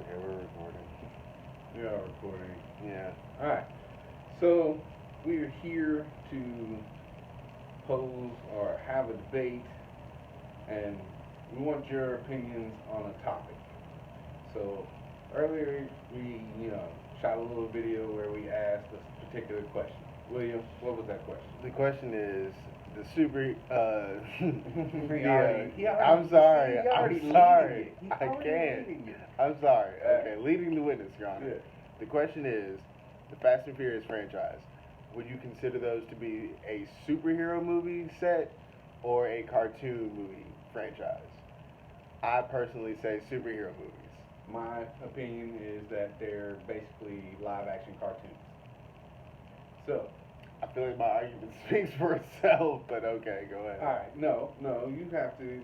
Okay, we're recording. We are recording. Yeah. Alright. So we are here to pose or have a debate, and we want your opinions on a topic. So earlier we shot a little video where we asked a particular question. William, what was that question? The question is the super. I'm sorry. I'm sorry. I can't. I'm sorry. Okay, leading the witness, Your Honor. Yeah. The question is the Fast and Furious franchise. Would you consider those to be a superhero movie set or a cartoon movie franchise? I personally say superhero movies. My opinion is that they're basically live action cartoons. So, I feel like my argument speaks for itself, but okay, go ahead. alright, no, you have to,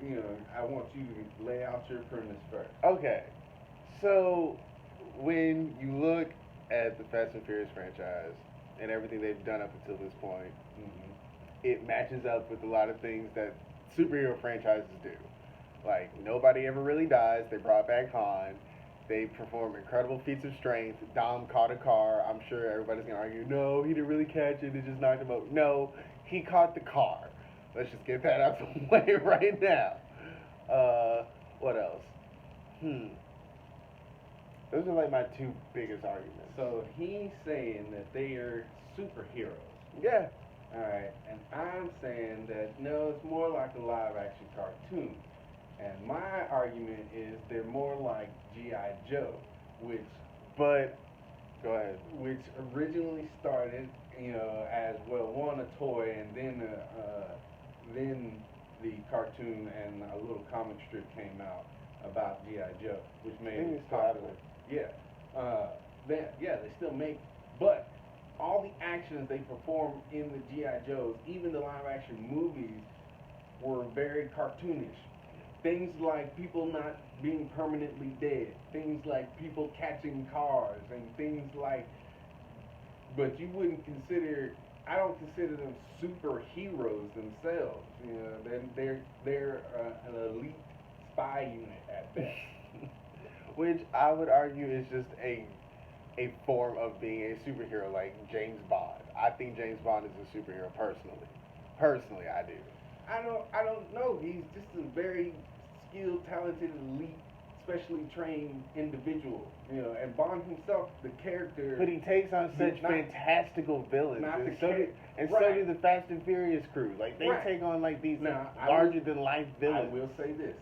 I want you to lay out your premise first. Okay, so when you look at the Fast and Furious franchise and everything they've done up until this point, it matches up with a lot of things that superhero franchises do. Like, nobody ever really dies. They brought back Han. They perform incredible feats of strength. Dom caught a car. I'm sure everybody's going to argue, no, he didn't really catch it. It just knocked him out. No, he caught the car. Let's just get that out the way right now. What else? Those are like my two biggest arguments. So, he's saying that they are superheroes. Yeah. Alright, and I'm saying that, no, it's more like a live action cartoon. And my argument is they're more like G.I. Joe, which go ahead. Which originally started, as one a toy, and then the cartoon and a little comic strip came out about G.I. Joe, which made it popular. Yeah, they still make, but all the actions they perform in the G.I. Joes, even the live action movies, were very cartoonish. Things like people not being permanently dead. Things like people catching cars and things like. But you wouldn't consider. I don't consider them superheroes themselves. They're an elite spy unit at best. Which I would argue is just a form of being a superhero, like James Bond. I think James Bond is a superhero personally. Personally, I do. I don't know. He's just a very skilled, talented, elite, specially trained individual. And Bond himself, the character. But he takes on such fantastical villains, so do the Fast and Furious crew. Like they take on like these larger than life villains. I will say this,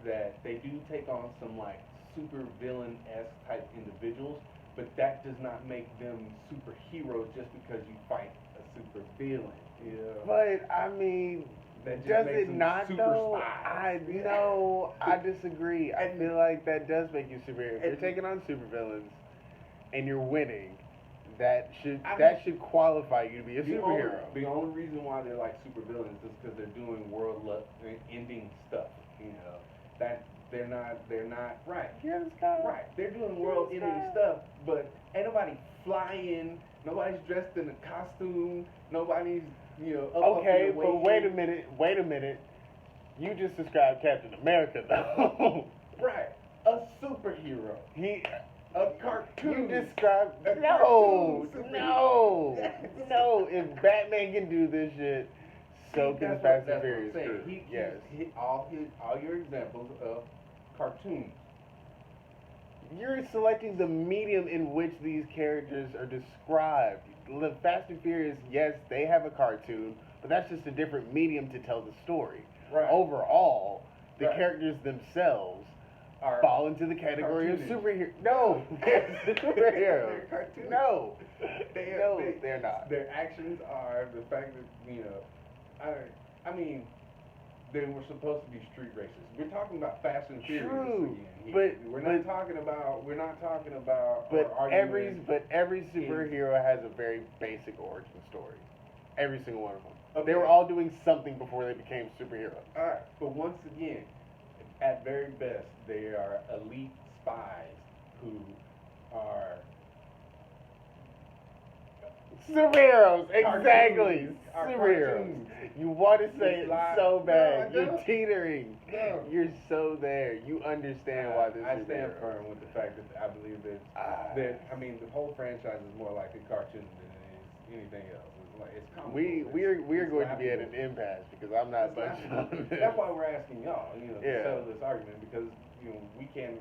that they do take on some like super villain-esque type individuals, but that does not make them superheroes just because you fight a super villain. But I mean, does it not though? I disagree. I feel like that does make you superhero. If you're taking on supervillains and you're winning, that should qualify you to be a superhero. The only reason why they're like supervillains is because they're doing world-ending stuff. That they're not right. Yeah, Scott. Right. They're doing world-ending stuff, but ain't nobody flying. Nobody's dressed in a costume. Nobody's Okay, but wait a minute. You just described Captain America, though. Right. A superhero. A cartoon. You described... No. If Batman can do this shit, so can Fast and Furious crew. Yes. All your examples of cartoons. You're selecting the medium in which these characters are described. The Fast and Furious, yes, they have a cartoon, but that's just a different medium to tell the story. Right. Overall, the characters themselves fall into the category of superhero. No, they're superheroes. They're cartoons. No, they're not. Their actions are the fact that I mean. They were supposed to be street races. We're talking about Fast and Furious again. We're not talking about. But every superhero has a very basic origin story. Every single one of them. Okay. They were all doing something before they became superheroes. All right, but once again, at very best, they are elite spies who are Superheroes, exactly. Our Superheroes. cartoons. You want to say It's it like- so No, bad. I You're don't. teetering. No. You're so there. You understand why this I stand superheroes. firm with the fact that I believe that I mean the whole franchise is more like a cartoon than it is anything else. It's like it's comic book. We are It's going to be at an laughable. impasse because I'm not It's budging laughable. on this. That's why we're asking y'all, to Yeah. settle this argument because we can't,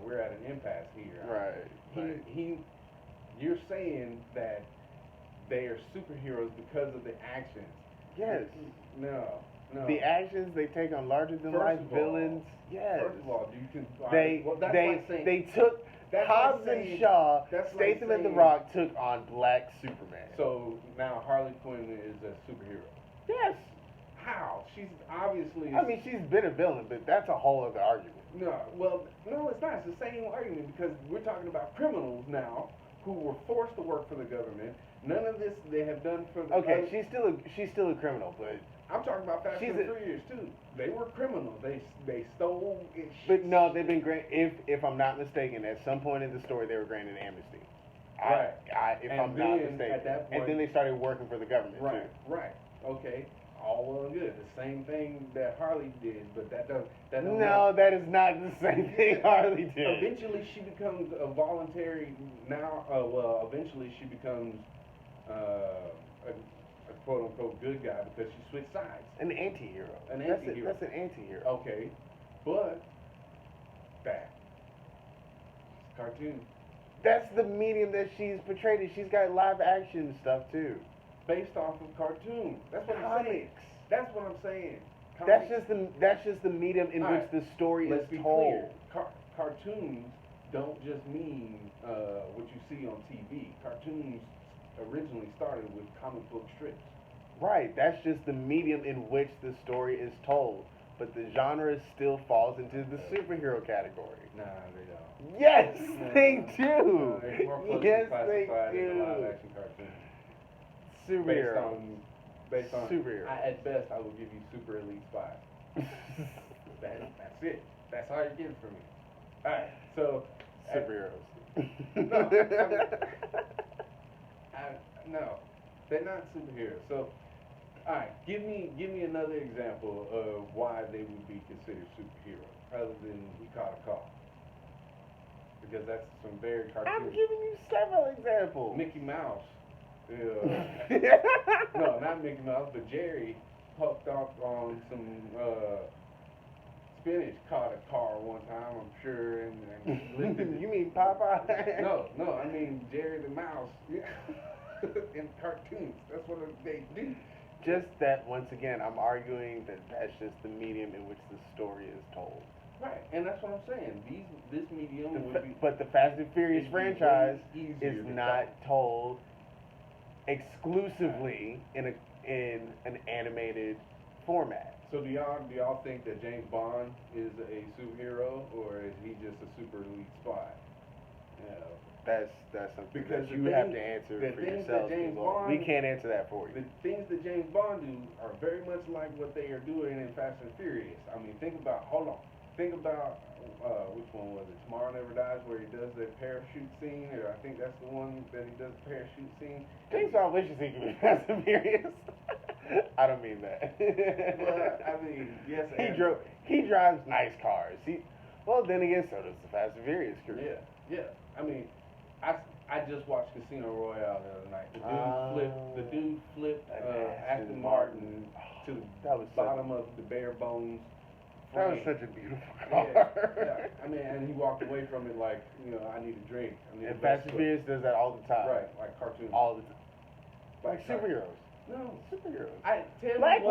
we're at an impasse here. Right. You're saying that they are superheroes because of the actions. Yes. No. The actions they take on larger than life villains. Yes. First of all, you can. They like saying, they took that's Hobbs like and saying- Shaw, that's like Statham and The saying- Rock took on Black Superman. So now Harley Quinn is a superhero. Yes. How? She's obviously. I mean, she's been a villain, but that's a whole other argument. No, well, no, it's not. It's the same argument because we're talking about criminals now who were forced to work for the government. None of this they have done for the. Okay, she's still a criminal, but I'm talking about Fast and Furious too. They were criminals. They stole. But no, they've been if I'm not mistaken, at some point in the story they were granted amnesty. Right. If And I'm not then, mistaken. at that point- and then they started working for the government Right. too. Right. Okay. All well and good. The same thing that Harley did, but that don't. No, that is not the same thing Harley did. Eventually, she becomes a voluntary. Now, eventually she becomes a quote unquote good guy because she switched sides. An anti-hero. Anti-hero. That's an anti-hero. Okay, but that cartoon That's the medium that she's portrayed in. She's got live action stuff too. based off of cartoon. That's what I'm saying. Comics. That's what I'm saying. That's Comics. just the medium in All which right, the story let's is be told. clear. Cartoons don't just mean what you see on TV. Cartoons originally started with comic book strips. Right, that's just the medium in which the story is told. But the genre still falls into the superhero category. Nah, they don't. Yes, No, they do. No, it's more closely Yes, they classified as a do. live action cartoon. Superhero. Based on Superhero. at best, I will give you super elite spies. That's it. That's all you're getting from me. All right, so Superheroes. no, they're not superheroes. So, all right, give me another example of why they would be considered superheroes, other than he caught a call. Because that's some very cartoon. I'm giving you several examples. Mickey Mouse. No, not Mickey Mouse, but Jerry hooked up on some spinach. Caught a car one time, I'm sure, and lifted it. You mean Popeye? No, I mean Jerry the Mouse in cartoons. That's what they do. Just that, once again, I'm arguing that that's just the medium in which the story is told. Right, and that's what I'm saying. This medium would be. But the Fast and Furious it'd be way franchise easier is to not told exclusively in an animated format. So do y'all think that James Bond is a superhero, or is he just a super elite spy? That's something Because that the you thing- have to answer the for things yourself. that James People. Bond- We can't answer that for you. The things that James Bond do are very much like what they are doing in Fast and Furious. I mean, think about which one was it? Tomorrow Never Dies, where he does the parachute scene, or I think that's the one that he does the parachute scene. James Bond wishes he could be Fast and Furious. I don't mean that. Well, I mean, yes. He drives nice cars. Then again, so does the Fast and Furious crew. Yeah. I mean, I just watched Casino Royale the other night. The dude flipped Aston Martin to the That was bottom of the bare bones. That was such a beautiful car. Yeah. I mean, and he walked away from it like, I need a drink. And Fast and Furious does that all the time. Right, like cartoons. All the time. Like superheroes. No. Superheroes. Black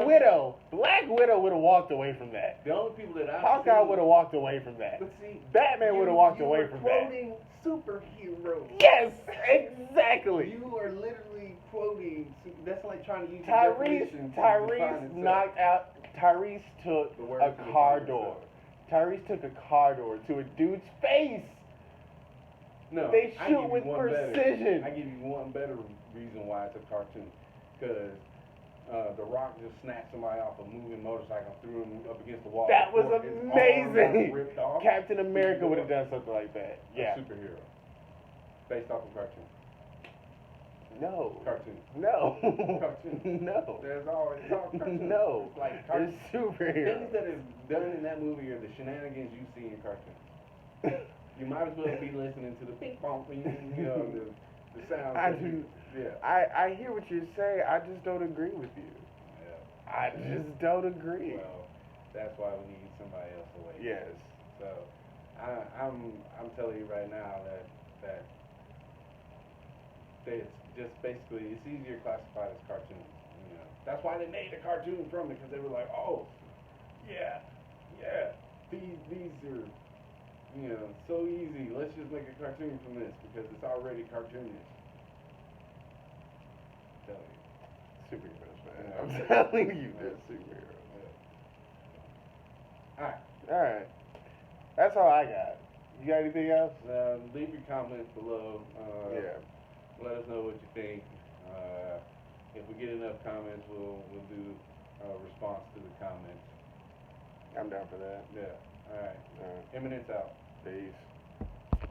Widow would have walked away from that. The only people that I've Hawkeye seen, would have walked away from that. but see, Batman would have walked you away were from that. quoting superheroes. Yes, exactly. You are literally quoting. That's like trying to use Tyrese knocked out. Tyrese took The word a to car define door. itself. Tyrese took a car door to a dude's face. No, They I shoot give you with one precision. I give you one better reason why it's a cartoon. Because The Rock just snatched somebody off a moving motorcycle, threw him up against the wall. That was before his arm amazing. ripped off. Captain America would have done something like that. Yeah. A superhero. Based off a cartoon. No. Cartoon. No. Cartoon. No. There's always talk cartoon. No. It's like It's superheroes. things that is done in that movie are the shenanigans you see in cartoons. You might as well be listening to the ping pong, you know, the sounds. I do. Yeah. I hear what you're saying. I just don't agree with you. Yeah. I just don't agree. Well, that's why we need somebody else to weigh. Yes. So, I'm telling you right now that it's just basically it's easier classified as cartoons. You know, that's why they made a cartoon from it, because they were like, oh, yeah, these are, you know, so easy. Let's just make a cartoon from this because it's already cartoonish. I'm telling you. Superheroes, man. Yeah. I'm telling you, they're superheroes. Yeah. Alright. Alright. That's all I got. You got anything else? Leave your comments below. Yeah. Let us know what you think. If we get enough comments, we'll do a response to the comments. I'm down for that. Yeah. Alright. Alright. Emuhnece out. Peace.